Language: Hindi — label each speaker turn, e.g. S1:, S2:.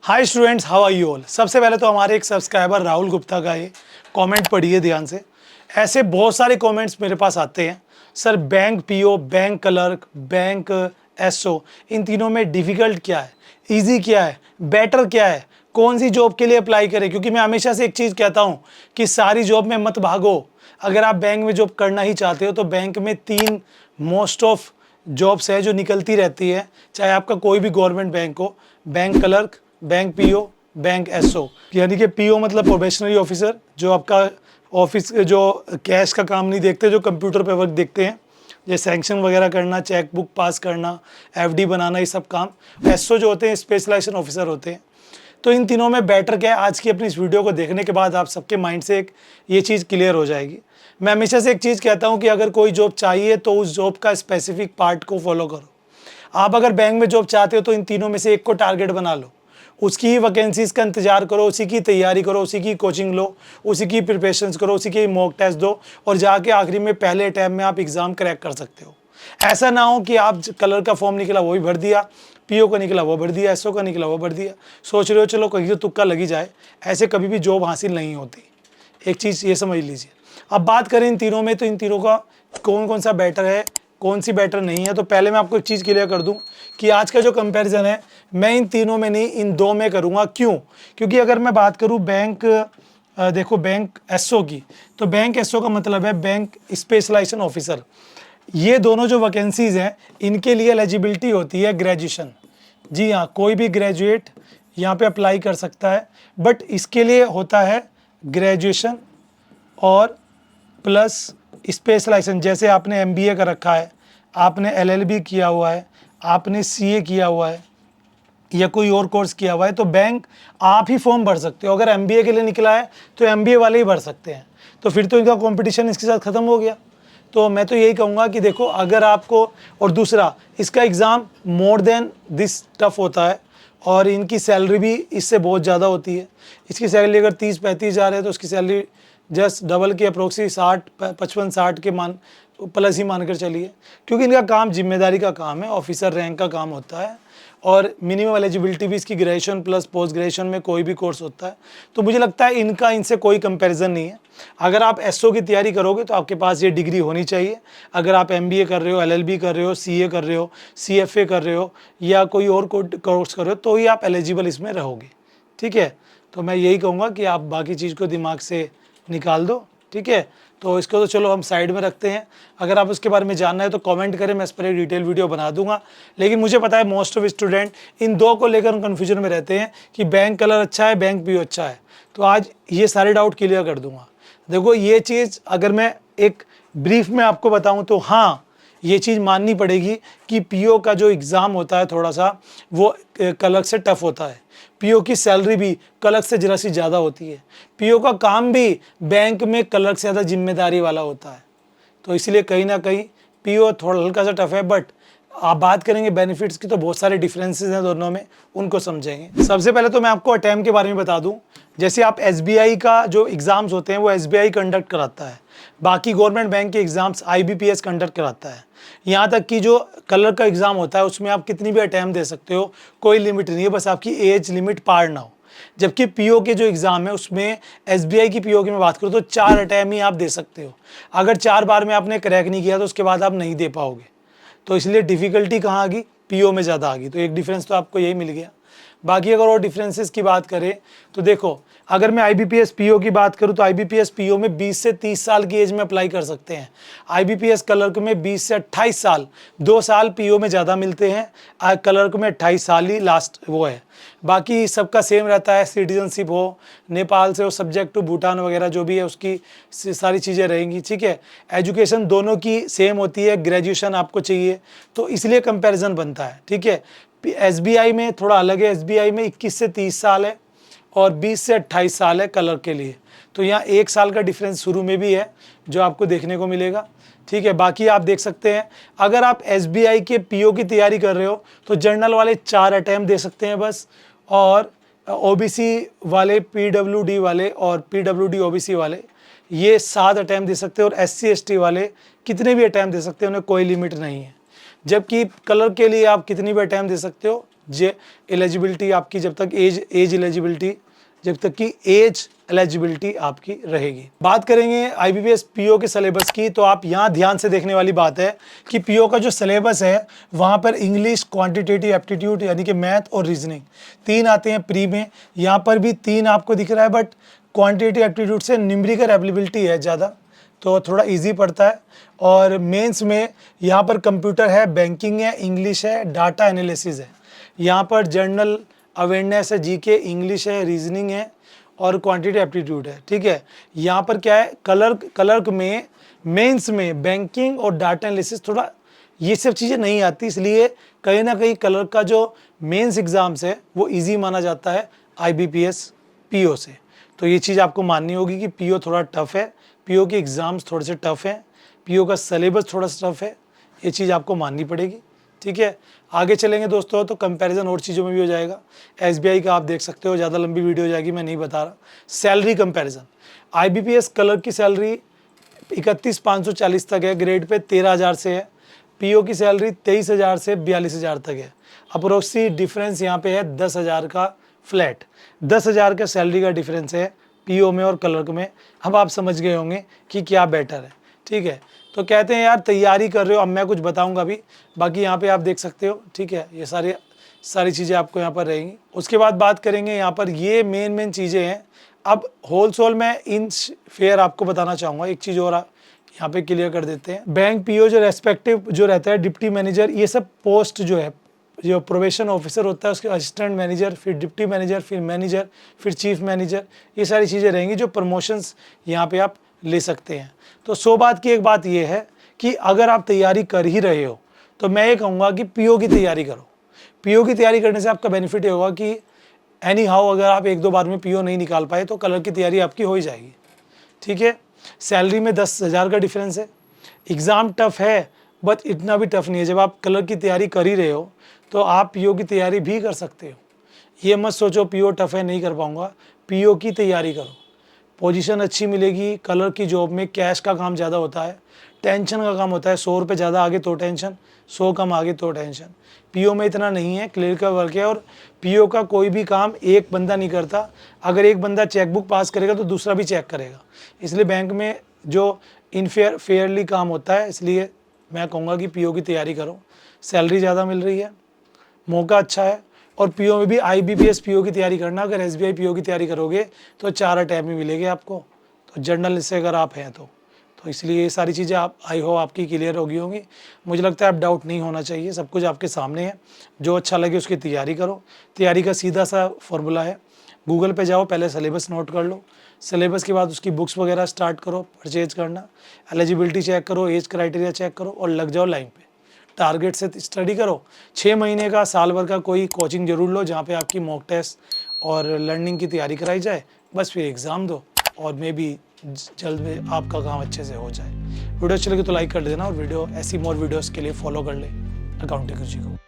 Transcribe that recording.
S1: Hi students, how are you all. सबसे पहले तो हमारे एक सब्सक्राइबर राहुल गुप्ता का ये कमेंट पढ़िए ध्यान से। ऐसे बहुत सारे कमेंट्स मेरे पास आते हैं, sir bank PO, bank clerk, bank SO, इन तीनों में डिफ़िकल्ट क्या है, इजी क्या है, बेटर क्या है, कौन सी जॉब के लिए अप्लाई करें। क्योंकि मैं हमेशा से एक चीज़ कहता हूँ कि सारी जॉब में मत भागो। अगर आप बैंक में जॉब करना ही चाहते हो तो बैंक में 3 मोस्ट ऑफ जॉब्स है जो निकलती रहती है, चाहे आपका कोई भी गवर्नमेंट बैंक हो। Bank clerk, bank PO, bank SO. यानी कि पीओ मतलब प्रोबेशनरी ऑफिसर, जो आपका ऑफिस जो कैश का काम नहीं देखते, जो कंप्यूटर पे वर्क देखते हैं, जैसे सैंक्शन वगैरह करना, चेक बुक पास करना, एफडी बनाना, ये सब काम। एसओ जो होते हैं स्पेशलाइजेशन ऑफिसर होते हैं। तो इन तीनों में बेटर क्या है, आज की अपनी इस वीडियो को देखने के बाद आप सबके माइंड से एक ये चीज़ क्लियर हो जाएगी। मैं हमेशा से एक चीज़ कहता हूँ कि अगर कोई जॉब चाहिए तो उस जॉब का स्पेसिफिक पार्ट को फॉलो करो। आप अगर बैंक में जॉब चाहते हो तो इन तीनों में से एक को टारगेट बना लो, उसकी ही वैकेंसीज़ का इंतजार करो, उसी की तैयारी करो, उसी की कोचिंग लो, उसी की प्रिपरेशंस करो, उसी के मॉक टेस्ट दो और जाके आखिरी में पहले अटैम्प्ट में आप एग्ज़ाम क्रैक कर सकते हो। ऐसा ना हो कि आप कलर का फॉर्म निकला वो भी भर दिया, पीओ का निकला वो भर दिया, एसओ का निकला वो भर दिया, सोच रहे हो चलो कहीं तो तुक्का लगी जाए। ऐसे कभी भी जॉब हासिल नहीं होती। एक चीज़ ये समझ लीजिए। अब बात करें इन तीनों में, तो इन तीनों का कौन कौन सा बेटर है, कौन सी बेटर नहीं है। तो पहले मैं आपको एक चीज़ क्लियर कर दूं कि आज का जो कंपैरिजन है मैं इन तीनों में नहीं, इन दो में करूंगा। क्यों? क्योंकि अगर मैं बात करूं बैंक देखो बैंक एसओ की, तो बैंक एसओ का मतलब है बैंक स्पेशलाइजेशन ऑफिसर। ये दोनों जो वैकेंसीज़ हैं इनके लिए एलिजिबिलिटी होती है ग्रेजुएशन। जी हाँ, कोई भी ग्रेजुएट यहाँ पे अप्लाई कर सकता है, बट इसके लिए होता है ग्रेजुएशन और प्लस स्पेशलाइजेशन। जैसे आपने एमबीए कर रखा है, आपने एलएलबी किया हुआ है, आपने सीए किया हुआ है या कोई और कोर्स किया हुआ है, तो बैंक आप ही फॉर्म भर सकते हो। अगर एमबीए के लिए निकला है तो एमबीए वाले ही भर सकते हैं, तो फिर तो इनका कंपटीशन इसके साथ ख़त्म हो गया। तो मैं तो यही कहूँगा कि देखो, अगर आपको, और दूसरा इसका exam more than this tough होता है और इनकी सैलरी भी इससे बहुत ज़्यादा होती है। इसकी सैलरी अगर 30-35 हज़ार है तो उसकी सैलरी जस्ट डबल के अप्रोक्सी 60-55-60 के मान प्लस ही मानकर चलिए। क्योंकि इनका काम जिम्मेदारी का काम है, ऑफिसर रैंक का काम होता है और मिनिमम एलिजिबिलिटी भी इसकी ग्रेजुएशन प्लस पोस्ट ग्रेजुएशन में कोई भी कोर्स होता है। तो मुझे लगता है इनका इनसे कोई कंपैरिजन नहीं है। अगर आप एसओ की तैयारी करोगे तो आपके पास ये डिग्री होनी चाहिए। अगर आप एमबीए कर रहे हो, एलएलबी कर रहे हो, सीए कर रहे हो, सीएफए कर रहे हो या कोई और कोर्स कर रहे हो, तो ही आप एलिजिबल इसमें रहोगे। ठीक है, तो मैं यही कहूँगा कि आप बाकी चीज़ को दिमाग से निकाल दो। ठीक है, तो इसको तो चलो हम साइड में रखते हैं। अगर आप उसके बारे में जानना है तो कमेंट करें, मैं इस पर एक डिटेल वीडियो बना दूंगा। लेकिन मुझे पता है मोस्ट ऑफ स्टूडेंट इन दो को लेकर कन्फ्यूजन में रहते हैं कि बैंक कलर अच्छा है, बैंक पीओ अच्छा है। तो आज ये सारे डाउट क्लियर कर दूंगा। देखो, ये चीज़ अगर मैं एक ब्रीफ में आपको बताऊँ तो हाँ, ये चीज़ माननी पड़ेगी कि पीओ का जो एग्ज़ाम होता है थोड़ा सा वो क्लर्क से टफ होता है। पीओ की सैलरी भी क्लर्क से जरा सी ज़्यादा होती है। पीओ का काम भी बैंक में क्लर्क से ज़्यादा जिम्मेदारी वाला होता है। तो इसलिए कहीं ना कहीं पीओ थोड़ा हल्का सा टफ है। बट आप बात करेंगे बेनिफिट्स की तो बहुत सारे डिफरेंसेस हैं दोनों में, उनको समझेंगे। सबसे पहले तो मैं आपको अटैम्प्ट के बारे में बता दूं। जैसे आप एसबीआई का जो एग्ज़ाम्स होते हैं वो एसबीआई कंडक्ट कराता है। बाकी गवर्नमेंट बैंक के एग्ज़ाम्स आईबीपीएस कंडक्ट कराता है। यहाँ तक कि जो कलर का एग्ज़ाम होता है उसमें आप कितनी भी अटैम्प्ट दे सकते हो, कोई लिमिट नहीं है, बस आपकी एज लिमिट पार ना हो। जबकि पीओ के जो एग्ज़ाम है उसमें एसबीआई की पीओ की मैं बात करूँ तो 4 अटैम्प्ट ही आप दे सकते हो। अगर 4 बार में आपने क्रैक नहीं किया तो उसके बाद आप नहीं दे पाओगे। तो इसलिए डिफ़िकल्टी कहाँ आ गई, पीओ में ज़्यादा आ गई। तो एक डिफरेंस तो आपको यही मिल गया। बाकी अगर और डिफरेंसेस की बात करें तो देखो, अगर मैं आईबीपीएस पीओ की बात करूं तो आईबीपीएस पीओ में 20 से 30 साल की एज में अप्लाई कर सकते हैं। आईबीपीएस क्लर्क में 20 से 28 साल, 2 साल पीओ में ज़्यादा मिलते हैं, क्लर्क में 28 साल ही लास्ट वो है। बाकी सबका सेम रहता है, सिटीजनशिप हो, नेपाल से हो, सब्जेक्ट टू भूटान वगैरह जो भी है उसकी सारी चीज़ें रहेंगी। ठीक है, एजुकेशन दोनों की सेम होती है, ग्रेजुएशन आपको चाहिए, तो इसलिए कंपैरिजन बनता है। ठीक है, एसबीआई में थोड़ा अलग है। एसबीआई में 21 से 30 साल है और 20 से 28 साल है कलर के लिए। तो यहाँ 1 साल का डिफरेंस शुरू में भी है जो आपको देखने को मिलेगा। ठीक है, बाकी आप देख सकते हैं अगर आप एसबीआई के पीओ की तैयारी कर रहे हो तो जनरल वाले 4 अटैम्प्ट दे सकते हैं बस, और ओबीसी वाले, पीडब्ल्यूडी वाले और पीडब्ल्यूडी ओबीसी वाले ये 7 अटैम्प्ट दे सकते हैं, और एससी एसटी वाले कितने भी अटैम्प्ट दे सकते हैं, उन्हें कोई लिमिट नहीं है। जबकि कलर के लिए आप कितनी भी अटैम्प्ट दे सकते हो, जे एलिजिबिलिटी आपकी जब तक एज एलिजिबिलिटी जब तक कि एज एलिजिबिलिटी आपकी रहेगी। बात करेंगे IBPS PO के सिलेबस की, तो आप यहाँ ध्यान से देखने वाली बात है कि PO का जो सिलेबस है वहाँ पर इंग्लिश, क्वांटिटेटिव एप्टीट्यूड यानी कि मैथ और रीजनिंग 3 आते हैं प्री में। यहाँ पर भी 3 आपको दिख रहा है, बट क्वांटिटेटिव एप्टीट्यूड से न्यूमेरिकल एबिलिटी है ज़्यादा, तो थोड़ा ईजी पड़ता है। और मेंस में यहाँ पर कंप्यूटर है, बैंकिंग है, इंग्लिश है, डाटा एनालिसिस है। यहाँ पर जनरल अवेयरनेस है, GK, इंग्लिश है, रीजनिंग है और क्वांटिटी एप्टीट्यूड है। ठीक है, यहाँ पर क्या है, क्लर्क में मेंस में बैंकिंग और डाटा एनालिसिस थोड़ा ये सब चीज़ें नहीं आती, इसलिए कहीं ना कहीं क्लर्क का जो मेंस एग्ज़ाम्स है वो इजी माना जाता है IBPS PO से। तो ये चीज़ आपको माननी होगी कि PO थोड़ा टफ है, PO के एग्ज़ाम्स थोड़े से टफ हैं, PO का सिलेबस थोड़ा सा टफ है, ये चीज़ आपको माननी पड़ेगी। ठीक है, आगे चलेंगे दोस्तों तो कंपैरिजन और चीज़ों में भी हो जाएगा। SBI का आप देख सकते हो, ज़्यादा लंबी वीडियो हो जाएगी, मैं नहीं बता रहा। सैलरी कंपैरिजन, IBPS क्लर्क की सैलरी 31,540 तक है, ग्रेड पे 13,000 से है। PO की सैलरी 23,000 से 42,000 तक है। अप्रोक्सी डिफरेंस यहाँ पे है 10,000 का फ्लैट, 10,000 का सैलरी का डिफरेंस है PO में और क्लर्क में। अब आप समझ गए होंगे कि क्या बेटर है। ठीक है, तो कहते हैं यार तैयारी कर रहे हो, अब मैं कुछ बताऊंगा अभी, बाकी यहाँ पे आप देख सकते हो। ठीक है, ये सारी चीज़ें आपको यहाँ पर रहेंगी। उसके बाद बात करेंगे यहाँ पर, ये मेन चीज़ें हैं। अब होलसेल में इन फेयर आपको बताना चाहूँगा, एक चीज़ और यहाँ पे क्लियर कर देते हैं। बैंक PO जो रेस्पेक्टिव जो रहता है, डिप्टी मैनेजर, ये सब पोस्ट जो है, जो प्रोबेशन ऑफिसर होता है उसके असिस्टेंट मैनेजर, फिर डिप्टी मैनेजर, फिर मैनेजर, फिर चीफ मैनेजर, ये सारी चीज़ें रहेंगी जो प्रमोशंस यहाँ पे आप ले सकते हैं। तो 100 बात की एक बात ये है कि अगर आप तैयारी कर ही रहे हो तो मैं ये कहूँगा कि PO की तैयारी करो। PO की तैयारी करने से आपका बेनिफिट ये होगा कि एनी हाउ अगर आप 1-2 बार में PO नहीं निकाल पाए तो क्लर्क की तैयारी आपकी हो ही जाएगी। ठीक है, सैलरी में 10,000 का डिफरेंस है। एग्ज़ाम टफ है बट इतना भी टफ नहीं है। जब आप क्लर्क की तैयारी कर ही रहे हो तो आप PO की तैयारी भी कर सकते हो। ये मत सोचो PO टफ है नहीं कर पाऊँगा, PO की तैयारी करो, पोजीशन अच्छी मिलेगी। क्लर्क की जॉब में कैश का काम ज़्यादा होता है, टेंशन का काम होता है। 100 रुपये ज़्यादा आगे तो टेंशन, 100 कम आगे तो टेंशन। PO में इतना नहीं है, क्लियरिकल वर्क है। और PO का कोई भी काम एक बंदा नहीं करता, अगर एक बंदा चेकबुक पास करेगा तो दूसरा भी चेक करेगा। इसलिए बैंक में जो फेयरली काम होता है, इसलिए मैं कहूँगा कि PO की तैयारी करो। सैलरी ज़्यादा मिल रही है, मौका अच्छा है। और PO में भी IBPS PO की तैयारी करना। अगर SBI PO की तैयारी करोगे तो 4 अटैम्प्ट में मिलेंगे आपको, तो जर्नल से अगर आप हैं तो इसलिए ये सारी चीज़ें आप आई हो आपकी क्लियर होगी होंगी। मुझे लगता है अब डाउट नहीं होना चाहिए, सब कुछ आपके सामने है। जो अच्छा लगे उसकी तैयारी करो। तैयारी का सीधा सा फॉर्मूला है, गूगल पे जाओ, पहले सिलेबस नोट कर लो, सिलेबस के बाद उसकी बुक्स वगैरह स्टार्ट करो परचेज करना, एलिजिबिलिटी चेक करो, एज क्राइटेरिया चेक करो और लग जाओ लाइन पे। टारगेट से स्टडी करो। 6 महीने का, साल भर का कोई कोचिंग जरूर लो जहाँ पे आपकी मॉक टेस्ट और लर्निंग की तैयारी कराई जाए। बस फिर एग्ज़ाम दो और मे बी जल्द में आपका काम अच्छे से हो जाए। वीडियो अच्छी लगे तो लाइक कर देना और वीडियो ऐसी मोर वीडियोस के लिए फॉलो कर ले अकाउंटिंग गुरुजी को।